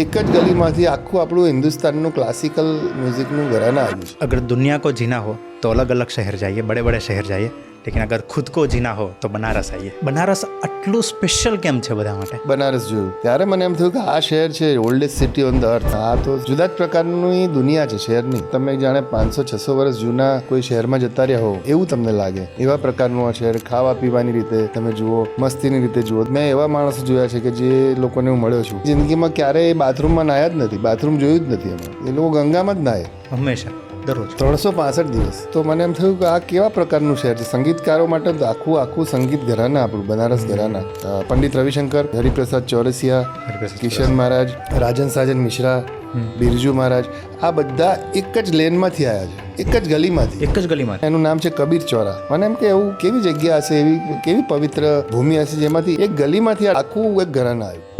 એક જ ગલીમાંથી આખું આપણું હિન્દુસ્તાનનું ક્લાસિકલ મ્યુઝિકનું ઘરાના આવ્યું છે. अगर दुनिया को जीना हो तो अलग अलग शहर जाइए, बड़े बड़े शहर जाइए, लेकिन अगर खुद को जीना हो तो बनारस आइए. बनारस આટલું સ્પેશિયલ કેમ છે બધા માટે? બનારસ જોયું ત્યારે મને એમ થયું કે આ શહેર છે oldest city on the earth. આ તો જુદા જ પ્રકારની દુનિયા છે શહેરની. તમે જાણે 500-600 વર્ષ જૂના કોઈ શહેરમાં જતા રહ્યા હો એવું તમને લાગે. એવા પ્રકારનું આ શહેર, ખાવા પીવાની રીતે તમે જુઓ, મસ્તીની રીતે જુઓ. મેં એવા માણસો જોયા છે કે જે લોકોને હું મળ્યો છું, જિંદગીમાં ક્યારેય બાથરૂમમાં નાહ્યા જ નથી, બાથરૂમ જોયું જ નથી એમાં. એ લોકો ગંગામાં જ નાહે હંમેશા, દરરોજ 365 દિવસ. તો મને એમ થયું કે આ કેવા પ્રકારનું શહેર છે. સંગીતકારો માટે તો આખું સંગીત ઘરાના આપણું બનારસ ઘરાના. પંડિત રવિશંકર, હરિપ્રસાદ ચૌરસિયા, કિશન મહારાજ, રાજન સાજન મિશ્રા, બિરજુ મહારાજ, આ બધા એક જ લેનમાંથી આવ્યા છે, એક જ ગલીમાંથી. એક જ ગલીમાં. એનું નામ છે કબીર ચોરા. મને એમ કે એવું કેવી જગ્યા હશે, એવી કેવી પવિત્ર ભૂમિ હશે જેમાંથી એક ગલીમાંથી આખું એક ઘરાના આવ્યું.